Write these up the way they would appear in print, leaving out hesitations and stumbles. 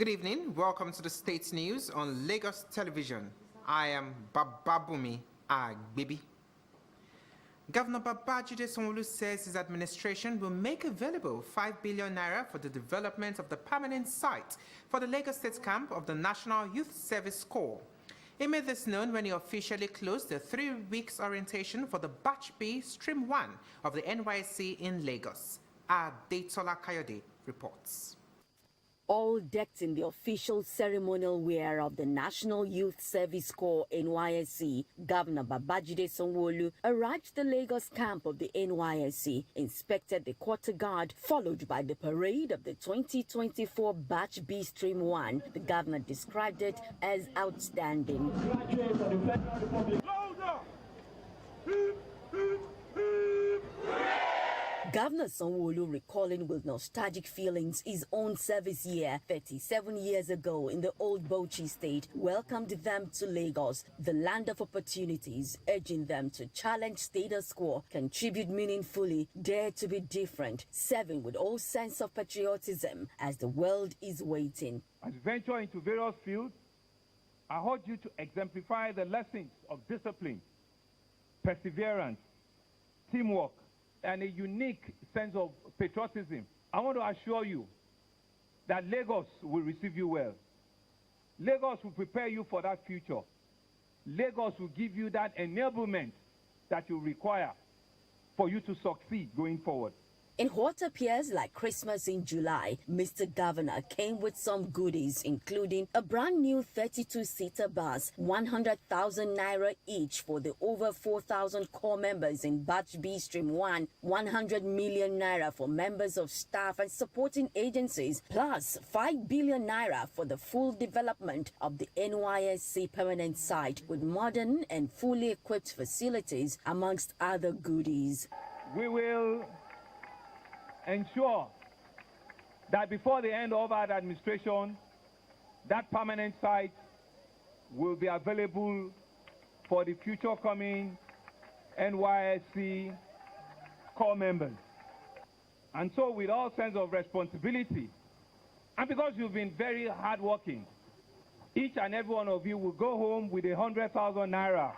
Good evening. Welcome to the States News on Lagos Television. I am Bababumi Agbibi. Governor Babajide Sanwo-Olu says his administration will make available 5 billion naira for the development of the permanent site for the Lagos State camp of the National Youth Service Corps. He made this known when he officially closed the 3 weeks orientation for the Batch B Stream 1 of the NYSC in Lagos. Adetola Kayode reports. All decked in the official ceremonial wear of the National Youth Service Corps NYSC, Governor Babajide Sanwo-Olu arrived at the Lagos camp of the NYSC, inspected the quarter guard, followed by the parade of the 2024 Batch B Stream 1. The governor described it as outstanding. Governor Sanwo-Olu recalling with nostalgic feelings his own service year 37 years ago in the old Bauchi state, welcomed them to Lagos, the land of opportunities, urging them to challenge status quo, contribute meaningfully, dare to be different, serving with all sense of patriotism as the world is waiting. As you venture into various fields, I urge you to exemplify the lessons of discipline, perseverance, teamwork, and a unique sense of patriotism. I want to assure you that Lagos will receive you well. Lagos will prepare you for that future. Lagos will give you that enablement that you require for you to succeed going forward. In what appears like Christmas in July, Mr. Governor came with some goodies, including a brand new 32-seater bus, 100,000 naira each for the over 4,000 corps members in Batch B Stream 1, 100 million naira for members of staff and supporting agencies, plus 5 billion naira for the full development of the NYSC permanent site with modern and fully equipped facilities, amongst other goodies. We will ensure that before the end of our administration, that permanent site will be available for the future coming NYSC corps members. And so with all sense of responsibility, and because you've been very hardworking, each and every one of you will go home with 100,000 naira.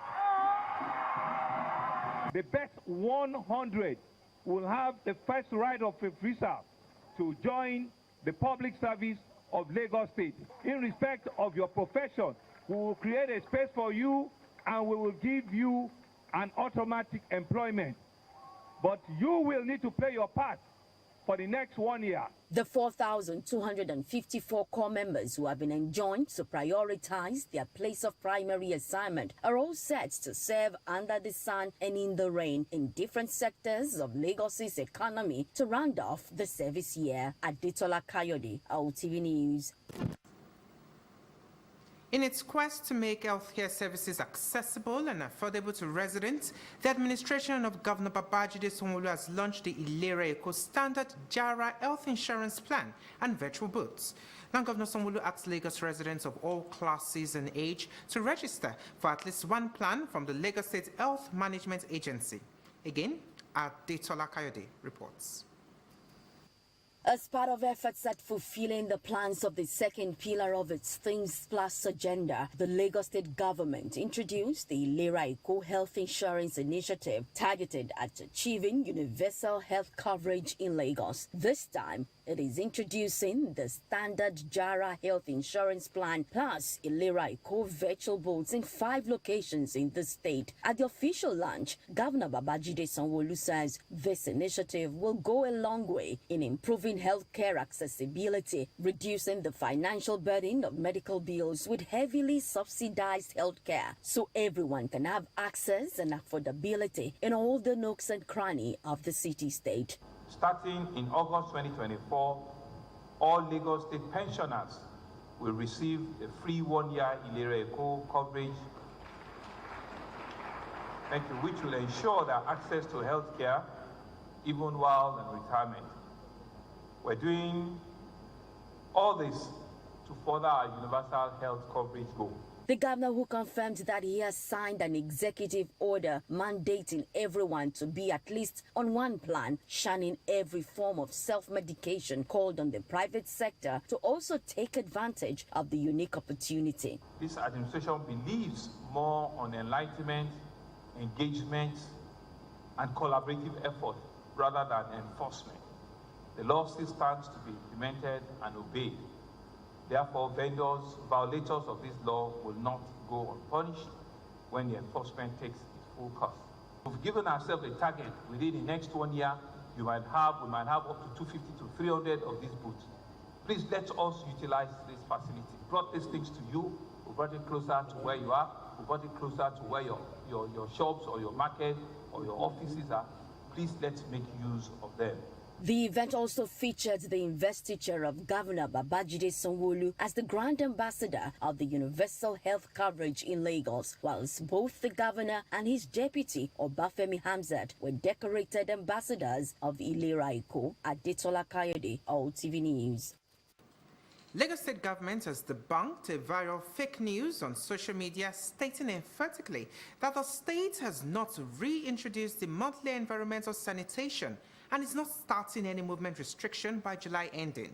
The best 100 will have the first right of refusal to join the public service of Lagos State. In respect of your profession, we will create a space for you and we will give you an automatic employment. But you will need to play your part for the next 1 year. The 4,254 corps members who have been enjoined to prioritize their place of primary assignment are all set to serve under the sun and in the rain in different sectors of Lagos's economy to round off the service year. Adetola Kayode, OTV News. In its quest to make healthcare services accessible and affordable to residents, the administration of Governor Babajide Sanwo-Olu has launched the Ilera Eco Standard JARA Health Insurance Plan and virtual booths. Now, Governor Sanwo-Olu asked Lagos residents of all classes and age to register for at least one plan from the Lagos State Health Management Agency. Again, Adetola Kayode reports. As part of efforts at fulfilling the plans of the second pillar of its Things Plus agenda, the Lagos State government introduced the Ilera Eco Health Insurance Initiative targeted at achieving universal health coverage in Lagos. This time, it is introducing the standard JARA Health Insurance Plan plus Ilera Eco virtual booths in 5 locations in the state. At the official launch, Governor Babajide Sanwo-Olu says this initiative will go a long way in improving healthcare accessibility, reducing the financial burden of medical bills with heavily subsidized healthcare, so everyone can have access and affordability in all the nooks and crannies of the city-state. Starting in August 2024, all Lagos State pensioners will receive a free 1-year Ilera Eco coverage, which will ensure their access to healthcare even while in retirement. We're doing all this to further our universal health coverage goal. The governor, who confirmed that he has signed an executive order mandating everyone to be at least on one plan, shunning every form of self-medication, called on the private sector to also take advantage of the unique opportunity. This administration believes more on enlightenment, engagement, and collaborative effort rather than enforcement. The law still stands to be implemented and obeyed. Therefore, vendors, violators of this law will not go unpunished when the enforcement takes its full course. We've given ourselves a target. Within the next 1 year, we might have up to 250 to 300 of these booths. Please let us utilize this facility. We brought these things to you. We brought it closer to where you are. We brought it closer to where your shops or your market or your offices are. Please let's make use of them. The event also featured the investiture of Governor Babajide Sanwo-Olu as the Grand Ambassador of the Universal Health Coverage in Lagos, whilst both the governor and his deputy, Obafemi Hamzat, were decorated ambassadors of Ilera Eko. Adetola Kayode, OTV News. Lagos State government has debunked a viral fake news on social media stating emphatically that the state has not reintroduced the monthly environmental sanitation and is not starting any movement restriction by July ending.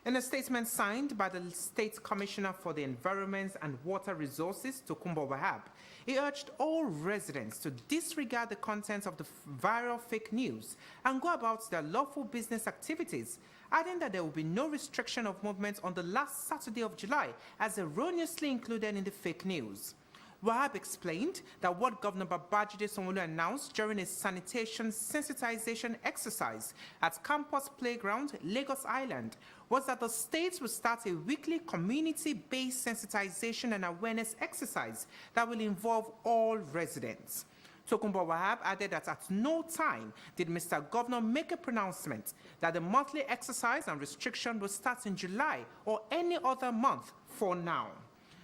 In a statement signed by the State Commissioner for the Environment and Water Resources, Tokunbo Wahab, he urged all residents to disregard the contents of the viral fake news and go about their lawful business activities, adding that there will be no restriction of movement on the last Saturday of July as erroneously included in the fake news. Wahab explained that what Governor Babajide Sanwo-Olu announced during a sanitation sensitization exercise at Campus Playground, Lagos Island, was that the state will start a weekly community-based sensitization and awareness exercise that will involve all residents. Tokunbo Wahab added that at no time did Mr. Governor make a pronouncement that the monthly exercise and restriction will start in July or any other month for now.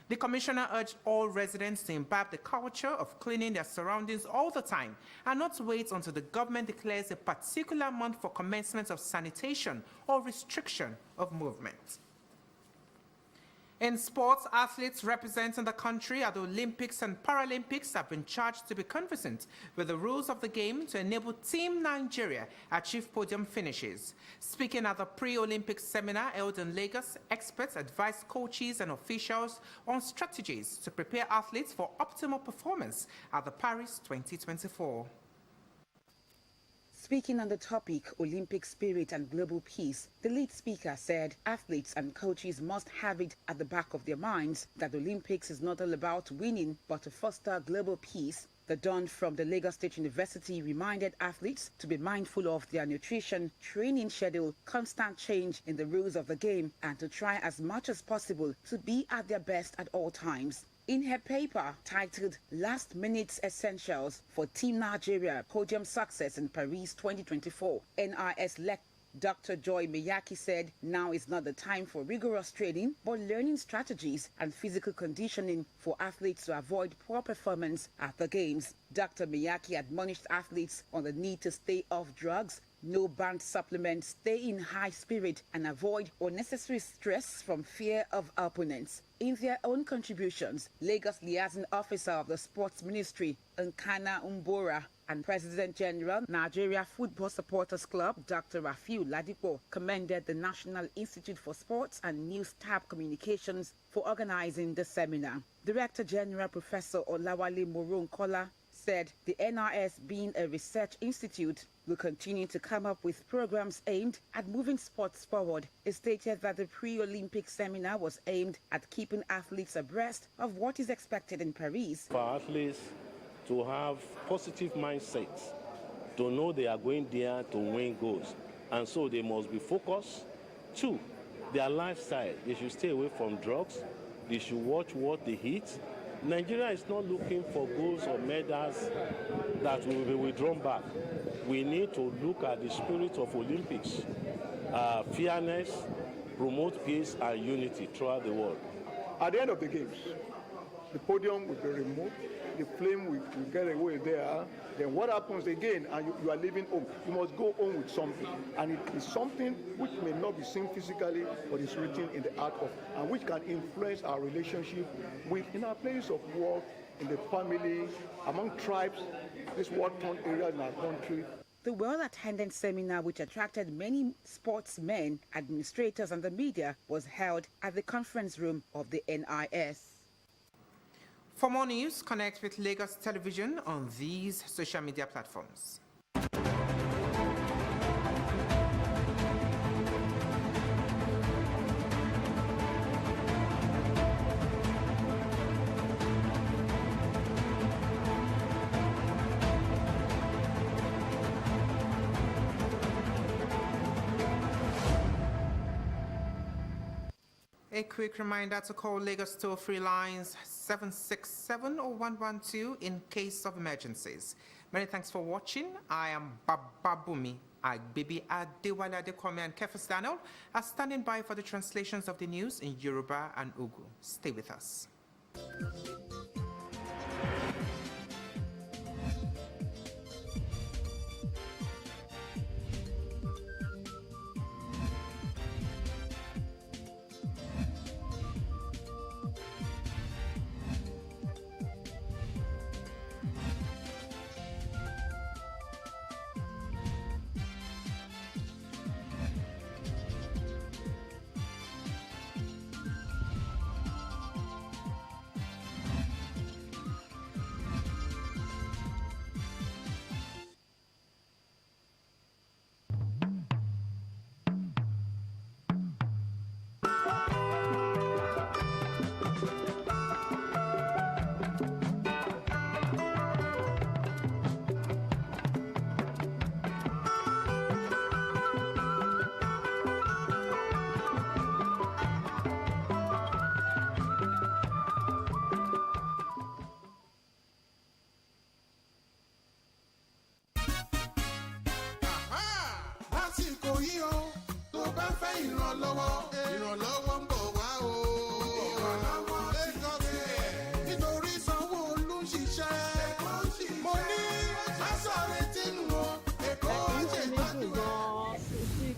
The commissioner urged all residents to imbibe the culture of cleaning their surroundings all the time and not wait until the government declares a particular month for commencement of sanitation or restriction of movement. In sports, athletes representing the country at the Olympics and Paralympics have been charged to be conversant with the rules of the game to enable Team Nigeria achieve podium finishes. Speaking at the pre-Olympic seminar held in Lagos, experts advised coaches and officials on strategies to prepare athletes for optimal performance at the Paris 2024. Speaking on the topic Olympic spirit and global peace, the lead speaker said athletes and coaches must have it at the back of their minds that the Olympics is not all about winning but to foster global peace. The Don from the Lagos State University reminded athletes to be mindful of their nutrition, training schedule, constant change in the rules of the game, and to try as much as possible to be at their best at all times. In her paper titled Last Minute's Essentials for Team Nigeria Podium Success in Paris 2024, NIS-led Dr. Joy Miyaki said now is not the time for rigorous training, but learning strategies and physical conditioning for athletes to avoid poor performance at the games. Dr. Miyaki admonished athletes on the need to stay off drugs, no banned supplements, stay in high spirit, and avoid unnecessary stress from fear of opponents. In their own contributions, Lagos Liaison Officer of the Sports Ministry, Nkana Umbora, and President General, Nigeria Football Supporters Club, Dr. Rafiu Ladipo, commended the National Institute for Sports and News Staff Communications for organizing the seminar. Director General Professor Olawale Moronkola said the NRS, being a research institute, will continue to come up with programs aimed at moving sports forward. It stated that the pre-Olympic seminar was aimed at keeping athletes abreast of what is expected in Paris. For athletes to have positive mindsets, to know they are going there to win goals, and so they must be focused. 2, their lifestyle, they should stay away from drugs, they should watch what they eat. Nigeria is not looking for goals or medals that will be withdrawn back. We need to look at the spirit of Olympics, fairness, promote peace and unity throughout the world. At the end of the games, the podium will be removed, the flame will get away there. Then what happens again? And you are leaving home. You must go home with something. And it is something which may not be seen physically, but is written in the heart of, and which can influence our relationship in our place of work, in the family, among tribes, this war-torn area in our country. The well-attended seminar, which attracted many sportsmen, administrators and the media, was held at the conference room of the NIS. For more news, connect with Lagos Television on these social media platforms. A quick reminder to call Lagos toll-free lines 767 or 112 in case of emergencies. Many thanks for watching. I am Bababumi Agbebi Adewale Adekomi and Kefis Daniel are standing by for the translations of the news in Yoruba and Ugu. Stay with us.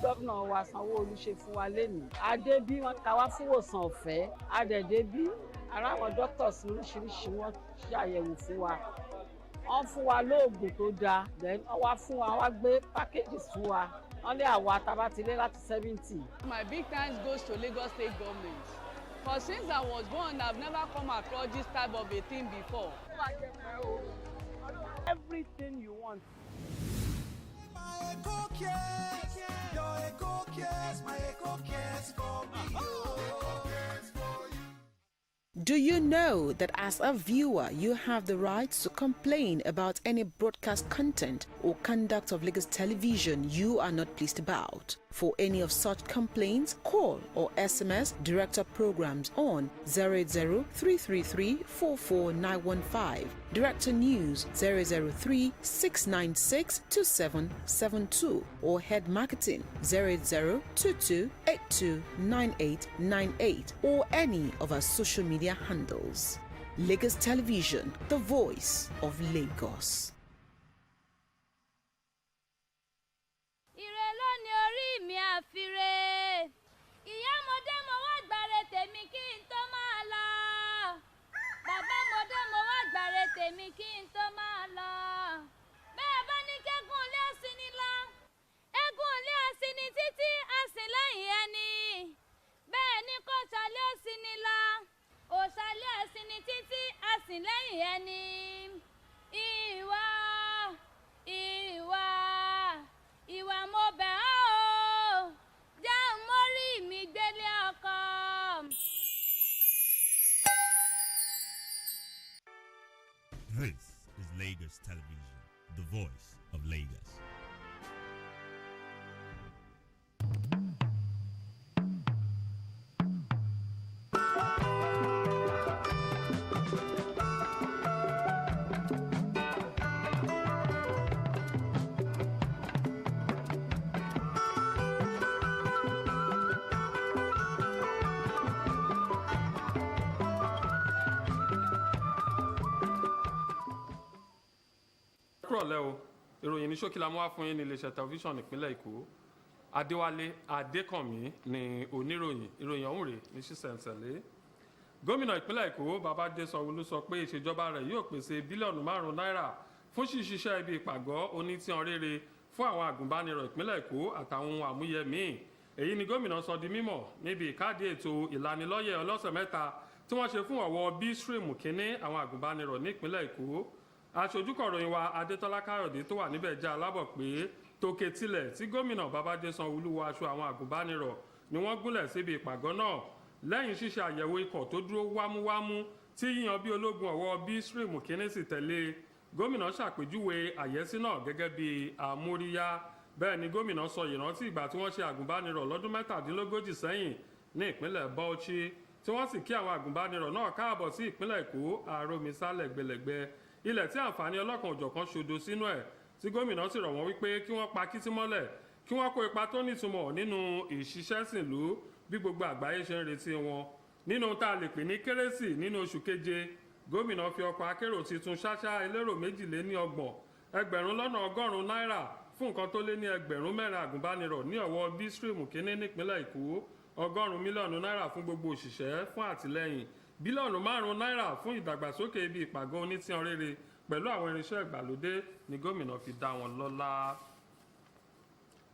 Gómìnà wa Sanwó-Olú ṣe fún wa lénìí. Adébí wọn ká wá fún ìwòsàn ọ̀fẹ́. Adẹ̀débí ara àwọn doctors oríṣiríṣi wọn ṣàyẹ̀wò fún wa. Wọ́n fún wa lóògùn tó dáa. Then wọ́n wá fún wa, wá gbé packages fún wa. Wọ́n lé àwa tabatilé láti 70. My big thanks goes to Lagos State government. For since I was born, I've never come across this type of a thing before. Everything you want. Do you know that as a viewer, you have the right to complain about any broadcast content or conduct of Lagos Television you are not pleased about? For any of such complaints, call or SMS Director Programs on 00333-44915, Director News 003-696-2772, or Head Marketing 0022829898, or any of our social media handles. Lagos Television, the voice of Lagos. This is Lagos Television, the voice of Lagos. kúrọ̀lẹ́ o ìròyìn ní ṣókí la mú wá fún yín ní iléeṣẹ́ tẹlifíṣàn ìpínlẹ̀ Èkó Adéwálé Adékànmí ni oníròyìn ìròyìn ọ̀hún rèé ní ṣísẹ̀ntẹ̀lé. Gómìnà ìpínlẹ̀ Èkó Babájídé Sanwó-Olú sọ pé ìṣèjọba rẹ̀ yóò pèsè bílíọ̀nù márùn-ún náírà fún ṣíṣiṣẹ́ ibi ìpàgọ́ onítìhàn rere fún àwọn àgùnbánirọ̀ ìpínlẹ̀ Èkó àtàwọn ohun àmúyẹ míì. Èyí ni gómìnà sọ di mímọ̀ níbi ìkádìí ètò ìlanilọ́yẹ̀ ọlọ́sẹ̀ mẹ́ta tí wọ́n ṣe fún ọ̀wọ́ B-Stream kínní àwọn àgùnbánirọ̀ ní ìpínlẹ̀ Èkó. Aṣojúkọ̀ròyìn wa Adétọ́lá Káyọ̀dé tó wà níbẹ̀ já alábọ̀ pé tòkè tilẹ̀ tí gómìnà Babájídé Sanwó-Olú wọ aṣọ àwọn àgùnbánirọ̀ ni wọ́n gúnlẹ̀ síbi ìpàgọ́ náà lẹ́yìn ṣíṣe àyẹ̀wò ikọ̀ tó dúró wámúwámú tí yíyan bí ológun ọ̀wọ́ B-Stream kínní sì tẹ̀lé. Gómìnà ṣàpèjúwe àyẹ́sí náà gẹ́gẹ́ bí àmóríyá. Bẹ́ẹ̀ ni gómìnà sọ ìrántí ìgbà tí wọ́n ṣe àgùnbánirọ̀ lọ́dún 17 sẹ́yìn ní ìpínlẹ̀ Bauchi tí wọ́n sì kí àwọn àgùnbánirọ̀ náà káàbọ̀ sí ìpínlẹ̀ Èkó àròmísà lẹ́gbẹ̀lẹ́gbẹ̀ ilẹ̀ tí àǹfààní ọlọ́kan òjọ̀kan ṣodo sínú ẹ̀ tí gómìnà sì rọ̀ wọ́n wípé kí wọ́n pa kítí mọ́lẹ̀ kí wọ́n kó ipa tó nítumọ̀ nínú ìṣiṣẹ́sìnlú bí gbogbo àgbáyé ṣe ń retí wọn. Nínú tá a lè pè ní kérésì nínú oṣù keje gómìnà fi ọkọ̀ akérò tuntun ṣáṣá elérò 32 ẹgbẹ̀rún lọ́nà ọgọ́rùn-ún náírà fún nǹkan tó lé ní ẹgbẹ̀rún 4 àgùnbánirọ̀ ní ọ̀wọ́ B-Stream kínní nípínlẹ̀ Èkó 100 mílíọ̀nù náírà fún gbogbo òṣìṣẹ́ fún àtìlẹ́yìn bílíọ̀nù 5 náírà fún ìdàgbàsókè ibi ìpàgọ́ onítìhàn rere pẹ̀lú àwọn irinṣẹ́ ìgbàlódé ni gómìnà fi dá wọn lọ́lá.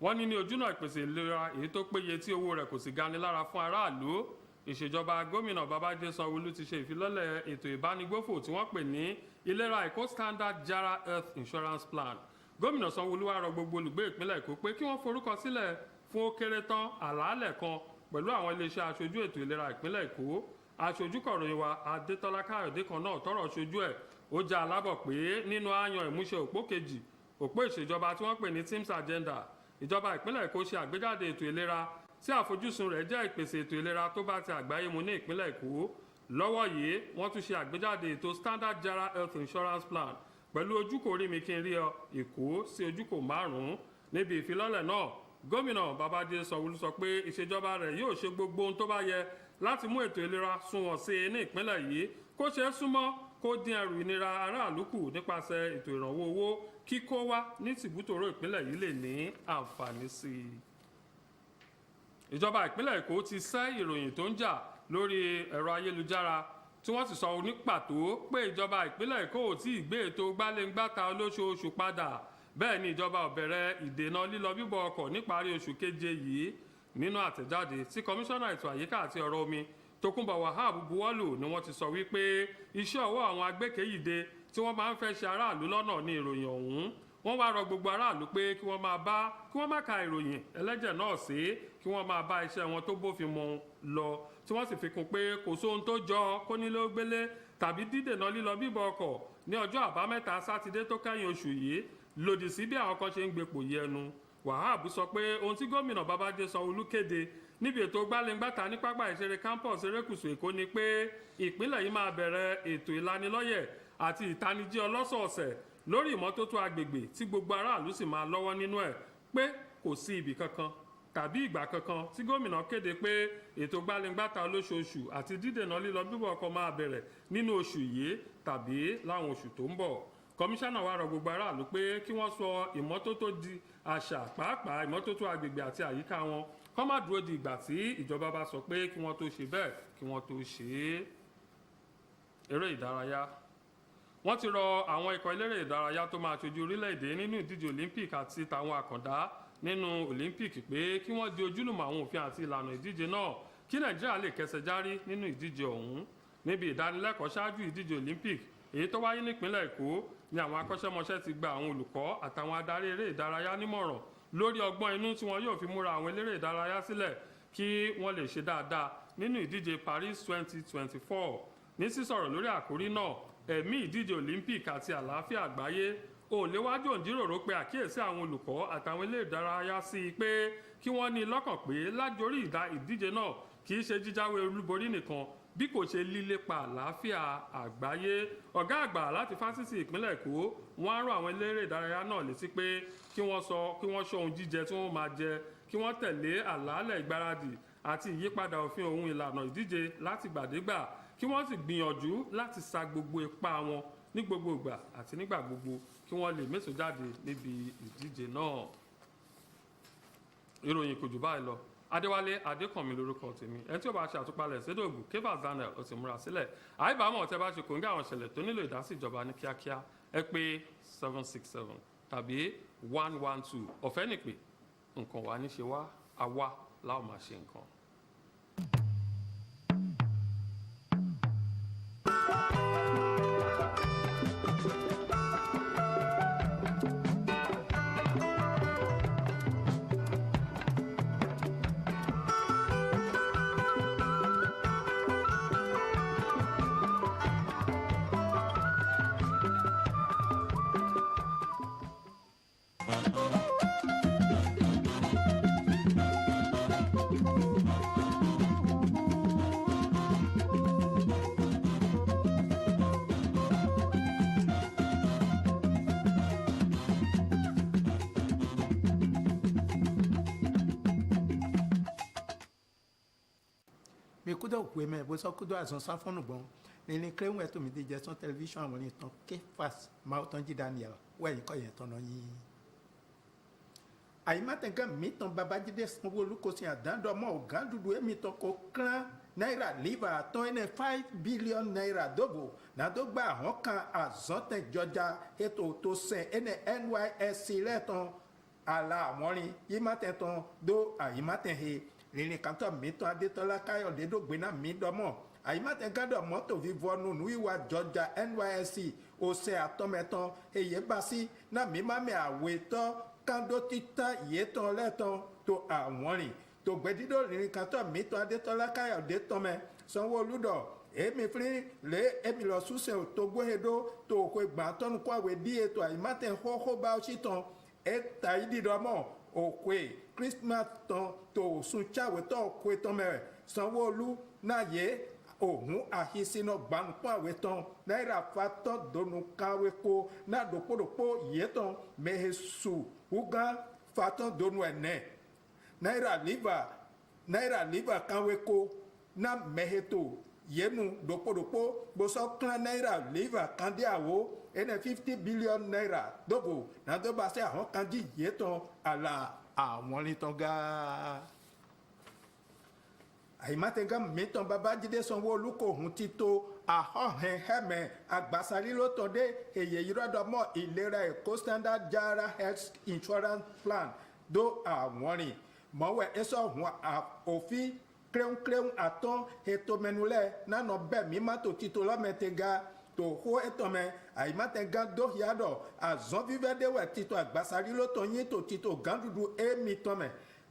Wọ́n ní ojúnà ìpèsè ìlera èyí tó péye tí owó rẹ̀ kò sì gani lára fún aráàlú. Ìṣèjọba gómìnà Babájídé Sanwó-Olú ti ṣe ìfilọ́lẹ̀ ètò ìbánigbófò tí wọ́n pè ní ìlera Èkó Standard Jara Health Insurance Plan. Gómìnà Sanwó-Olú wá rọ gbogbo olùgbé ìpínlẹ̀ Èkó pé kí wọ́n forúkọ sílẹ̀ fún ó kéré tán àlàálẹ̀ kan pẹ̀lú àwọn iléeṣẹ́ aṣojú ètò ìlera ìpínlẹ̀ Èkó. Aṣojúkọ̀ròyìn wa Adétọ́lá Káyọ̀dé kan náà tọ́rọ̀ ṣojú ẹ̀ ó já alábọ̀ pé nínú àyàn ìmúṣẹ òpó kejì òpó ìṣèjọba tí wọ́n pè ní Teams Agenda ìjọba ìpínlẹ̀ Èkó ṣe àgbéjáde ètò ìlera tí àfojúsùn rẹ̀ jẹ́ ìpèsè ètò ìlera tó bá ti àgbáyé mu ní ìpínlẹ̀ Èkó. Lọ́wọ́ yìí wọ́n tún ṣe àgbéjáde ètò Standard Jara Health Insurance Plan pẹ̀lú ojúkò rí mi kí n rí ọ Èkó sí ojúkò 5. Níbi ìfilọ́lẹ̀ náà gómìnà Babájídé Sanwó-Olú sọ pé ìṣèjọba rẹ̀ yóò ṣe gbogbo ohun tó bá yẹ láti mú ètò ìlera sunwọ̀n sí i ní ìpínlẹ̀ yìí kó ṣeé súnmọ́ kó dín ẹrù ìnira aráàlú kù nípasẹ̀ ètò ìrànwọ́ owó kíkó wá ní tìbútòrò ìpínlẹ̀ yìí lè ní àǹfààní sí i. Ìjọba ìpínlẹ̀ Èkó ti sẹ́ ìròyìn tó ń jà lórí ẹ̀rọ ayélujára tí wọ́n sì sọ ní pàtó pé ìjọba ìpínlẹ̀ Èkó ò tí ì gbé ètò gbáléǹgbáta olóṣooṣù padà. Bẹ́ẹ̀ ni ìjọba ò bẹ̀rẹ̀ ìdènà lílọ bíbọ̀ ọkọ̀ níparí oṣù keje yìí. Nínú àtẹ̀jáde tí kọmíṣánná ètò àyíká àti ọ̀rọ̀ omi Tókunbọ̀ Wahab buwọ́lù ni wọ́n ti sọ wípé iṣẹ́ ọwọ́ àwọn agbẹ́kẹ̀yìde tí wọ́n máa ń fẹ́ ṣe aráàlú lọ́nà ní ìròyìn ọ̀hún. Wọ́n wá rọ gbogbo aráàlú pé kí wọ́n má ka ìròyìn ẹlẹ́jẹ̀ náà sí kí wọ́n máa bá iṣẹ́ wọn tó bófin mu lọ tí wọ́n sì fi kún pé kò sóhun tó jọ kónílé ó gbélé tàbí dídènà lílọ bíbọ̀ ọkọ̀ ní ọjọ́ àbámẹ́ta sátidé tó kẹ́yìn oṣù yìí lòdì sí bí àwọn kan ṣe ń gbepò yẹnu. Wahab sọ pé ohun tí gómìnà Babájídé Sanwó-Olú kéde níbi ètò gbáléǹgbáta ní pápá ìṣeré campus erékùṣù Èkó ni pé ìpínlẹ̀ yìí máa bẹ̀rẹ̀ ètò ìlanilọ́yẹ̀ àti ìtanijí ọlọ́sọ̀ọ̀sẹ̀ lórí ìmọ́tótó agbègbè tí gbogbo aráàlú sì máa lọ́wọ́ nínú ẹ̀ pé kò sí ibì kankan tàbí ìgbà kankan tí gómìnà kéde pé ètò gbáléǹgbáta olóṣooṣù àti dídènà lílọ bíbọ̀ ọkọ̀ máa bẹ̀rẹ̀ nínú oṣù yìí tàbí láwọn oṣù tó ń bọ̀. Kọmíṣánná wa rọ gbogbo aráàlú pé kí wọ́n sọ ìmọ́tótó di àṣà pàápàá ìmọ́tótó agbègbè àti àyíká wọn kọ́ má dúró di ìgbà tí ìjọba bá sọ pé kí wọ́n tó ṣe bẹ́ẹ̀ kí wọ́n tó ṣe é. Eré ìdárayá wọ́n ti rọ àwọn ikọ̀ eléré ìdárayá tó máa ṣojú orílẹ̀-èdè nínú ìdíje Olympic àti tàwọn àkàndá nínú Olympic pé kí wọ́n di ojúlùmọ̀ àwọn òfin àti ìlànà ìdíje náà kí Nàìjíríà lè kẹsẹ̀ járí nínú ìdíje ọ̀hún. Níbi ìdánilẹ́kọ̀ọ́ ṣáájú ìdíje Olympic èyí tó wáyé nípínlẹ̀ Èkó ni àwọn akọ́ṣẹ́mọṣẹ́ ti gba àwọn olùkọ́ àtàwọn adarí eré ìdárayá nímọ̀ràn lórí ọgbọ́n inú tí wọn yóò fi múra àwọn eléré ìdárayá sílẹ̀ kí wọ́n lè ṣe dáadáa nínú ìdíje Paris 2024. Ní sísọ̀rọ̀ lórí àkórí náà ẹ̀mí ìdíje Olympic àti àlàáfíà àgbáyé òǹléwájú òǹjíròrò pé àkíyèsí àwọn olùkọ́ àtàwọn eléré ìdárayá sí i pé kí wọ́n ní lọ́kàn pé lájorí ìdíje náà kì í ṣe jíjáwé olúborí nìkan bí kò ṣe lílépa àlàáfíà àgbáyé. Ọ̀gá àgbà láti fásitì ìpínlẹ̀ Èkó wọ́n á rọ àwọn eléré ìdárayá náà létí pé kí wọ́n ṣọ́ ohun jíjẹ tí wọ́n máa jẹ kí wọ́n tẹ̀lé àlàálẹ̀ ìgbáradì àti ìyípadà òfin ohun ìlànà ìdíje láti gbàdégbà kí wọ́n sì gbìyànjú láti sa gbogbo ipá wọn ní gbogbo ìgbà àti nígbà gbogbo kí wọ́n lè méso jáde níbi ìdíje náà. Ìròyìn kò jù báyìí lọ. Adéwálé Adékànmí lórúkọ tèmi. Ẹni tí ó bá ṣe àtúpalẹ̀ sédògùn Kevas Daniel ó ti múra sílẹ̀. Àìbámọ̀ tẹ́ bá ṣe kò ń gé àwọn ìṣẹ̀lẹ̀ tó nílò ìdásí ìjọba ní kíákíá ẹ pé 767 tàbí 112 ọ̀fẹ́ nìpè nǹkan wà ní ṣe wá àwa láò máa ṣe nǹkan. kudo kweme bo so kudo azon safonu bon ni kreun eto mi de Jetson television àwọn ni tan Kefas Mautonji Daniel we ko yen tan no yin àyímátẹ̀gán mi tan Babájídé Sanwó-Olú kò sí àdáńdọ́ ọmọ ọ̀gán dúdú èmi tan kò kán náírà líbà tán ẹni 5 billion naira dóbò nàdógbà àwọn kan àzọ́tẹ̀jọjà ètò tó sẹ̀ ẹni NYSC lẹ́tàn àlà àwọn rin yímátẹ̀tàn dó àyímátẹ̀he rìnrìn kàńtọ̀ mi tán Adétọ́lá Káyọ̀dé dógbéná mi dọ́mọ̀ àyímátẹ̀gádọ̀ mọ́tò fífọ́nù níwà jọjà NYSC òsè àtọ́mẹ́tàn èyí bá sí náà mi má mi àwètọ́ kando tita yeton leton to àwọnrin to gbẹdídò rìnrìn kan tó mi tó Adétọ́lá Káyọ̀dé tọmẹ Sanwó-Olú dọ èmi firi lé èmi lọ súnṣẹ tó gbóhedó tó òkú ìgbà tọnu kó àwẹ bí ètò àyèmátẹ hóhó bá ọsí tán ẹta ìdídọmọ òkú Christmas tán tó sùn cháwé tó òkú tọmẹ rẹ Sanwó-Olú náà yé òhun àhísínà gbanupọ̀ àwẹ̀ tán náírà fatọ́ donu káwé kó náà dòpòdòpò yé tán mẹ́hẹ́sù ugan fatọ́ donu ẹ̀nẹ́ náírà líbà káwé kó náà mẹ́hẹ́tò yénu dòpòdòpò gbọ́sọ̀ kán náírà líbà kandé àwọ̀ ẹnẹ 50 billion naira dóbò náà tó bá sẹ́ àwọn kan jí yé tán àlà àwọn ní tán gáà. àyèmátẹ̀gá mìtàn Babájídé Sanwó-Olú kò hùn ti tó àhọ́hìn hẹ́mẹ̀ àgbàsárí ló tàn dé èyí ìrọ́dọ̀mọ́ ìlera Èkó Standard Jara Health Insurance Plan dó àwọn rìn mọ́wẹ́ ẹ̀sọ́ ọ̀hún òfin kírẹ́ùnkírẹ́ùn àtọ́n ètò mẹ́nulẹ̀ nánà bẹ́ẹ̀ mímátò títò lọ́mẹ́tẹ̀gá tó hó ẹ̀tọ́mẹ́ àyèmátẹ̀gá dóhìádọ̀ àzọ́n fífẹ́dẹ́wẹ̀ títò àgbàsárí ló tàn yín tó títò gàdúdú èmi tọ́mẹ̀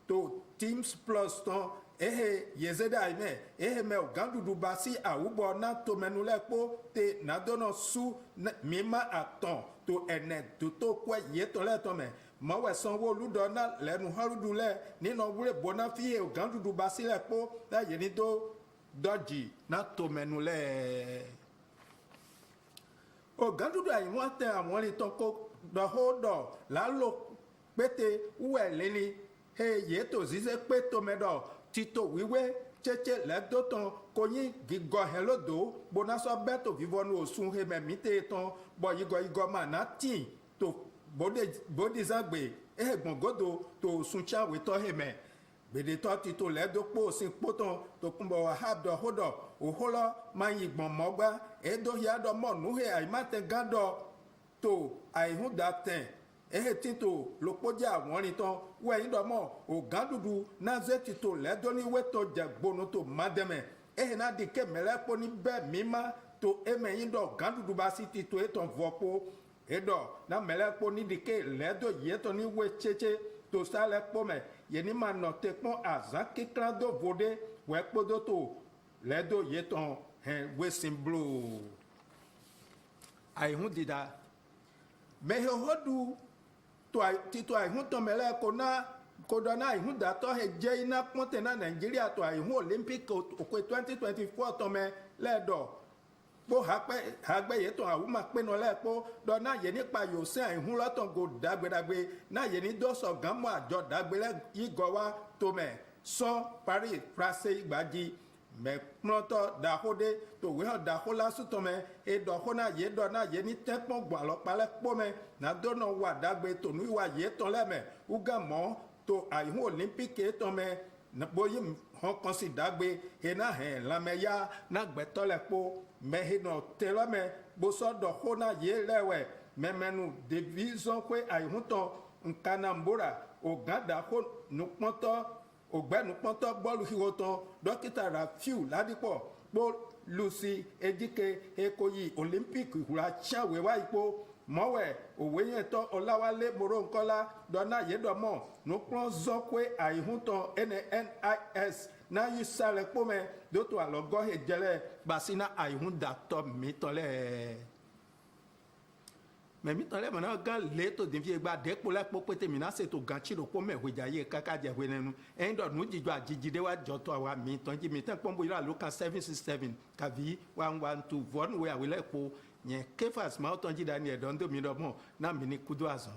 tó Teams Plus tán ehe yezeda ime ehe me gandudu basi awubo na to menule po te na dono su mima aton to ene to kwe yeto le to me mo we Sanwó-Olú do na lenu harudu le nino wure bona fi e gandudu basi le po da ye ni do doji na to menule o gandudu ayi won te àwọn ri ton ko do hodo la lo pété uwe leni he yeto zize péto medo tito wíwé tsetse lẹ́dọ́tàn konyi gígọ hẹn lódò bonasọ bẹ́ẹ̀ tó fífọ́nù òsùn hẹmẹ̀mí tẹ̀ tán bọ̀ yígọ mà ná tì tó bòdìsàgbè ẹ̀gbọ̀ngòdò tó òsùn tsáwé tọ́ hẹmẹ̀ gbèdétọ́ tito lẹ́dọ́pọ̀ òsìn kpótàn tó kúnbọ̀ wàhábdọ̀ hódọ̀ òhólọ́ máa yin gbọ̀n mọ́gbá ẹ̀dọ́hìádọ́ mọ̀ núhẹ̀ àyèmátẹ̀ gádọ̀ tó àyèhúndàtẹ̀ ehe tito lókpódé àwọn rin tán wẹ̀yìn dọ́mọ̀ ògán dúdú náze tito lẹ́dọ́niwétọ́ jẹ̀gbónú tó má-dẹ́mẹ̀ ehe náà di kémẹ́lẹ́ kpó ní bẹ́ẹ̀ mímá tó emẹ́yìn dọ̀ gán dúdú bá sí tito ètò vọ́pó edọ̀ náà mẹ́lẹ́ kpó ní di ké lẹ́dọ̀ yétọ́ ní wé tsetse tó sálẹ̀ kpó mẹ́ yẹni máa nọ tẹ kpọ́n àzán kíkra dó vodé wẹ́ kpódó tó lẹ́dọ̀ yétọ́ hẹ́n wé simblo àyìnhún dìda mẹ́hẹ́hódù tito àìhún tọmẹlẹ kò dọ́nà àìhún dàtọ́ ẹ jẹ́ iná pọ́ntẹ̀ náà Nàìjíríà tó àìhún Olympic òkè 2024 tọmẹ lẹ́ẹ̀dọ̀ kó àgbẹ̀yẹ tó àwọn máa pé náà lẹ́ẹ̀kọ́ dọ́nà yẹ nípa yòósẹ́ àìhún lọ́tàn kò dàgbẹ́dàgbẹ́ náà yẹ ní dọ́sọ̀ gánmọ́ àjọ dàgbẹ́lẹ́ yígọ̀ wá tọmẹ sàn Paris France ìgbàjì mɛ kplɔtɔ daxo ɖe to wehã daxo la sutɔ mɛ edɔxo na ye ni tɛkpɔ gbɔalɔ kpalɛ kpɔ mɛ nado nɔ wa dagbe to nu wa ye tɔ lɛ mɛ uga mɔ to ayihu olympique etɔ mɛ boyi hɔn kɔsi dagbe hena hɛ lamɛya na gbɛtɔ lɛ kpo mɛ henɔ telɔ mɛ bosɔ dɔxo na ye lɛ wɛ mɛmɛnu ɖevi zɔn koe ayihutɔ nkanambora ògá daxo nukpɔtɔ ògbẹ́ nukpɔtɔ bɔlu hiwotɔ dókítà rafiu ládìpọ̀ kpó lucy ejike ekoyi olympic hura tiawe wa ikpo mɔwɛ òwéyɛtɔ ọláwálé moronkɔla dɔnna yédɔmɔ nukplɔ zɔkoe ayihutɔ NNIS na yi salɛ kpɔmɛ dótó alɔgɔ hedzɛlɛ basina ayihudatɔ mitɔ lɛ. mɛ mi tɔn lɛ mɔna gã lé to ɖevi gba ɖe kpo lɛ kpɔ pété mina se to gãtsi ɖo kpɔ mɛ hɔdza ye kaka dze hɔe nenu ɛyin dɔ nu dzidzɔ adzidzi ɖe wa dzɔtɔ wa mi tɔn dzi mi tɛ kpɔm bo yi la alo kan 767 kavi 112 vɔnu wo awo lɛ kpo nye kefas ma tɔn dzi da ni ɛdɔn do mi dɔ mɔ na mi ni kudo azɔ.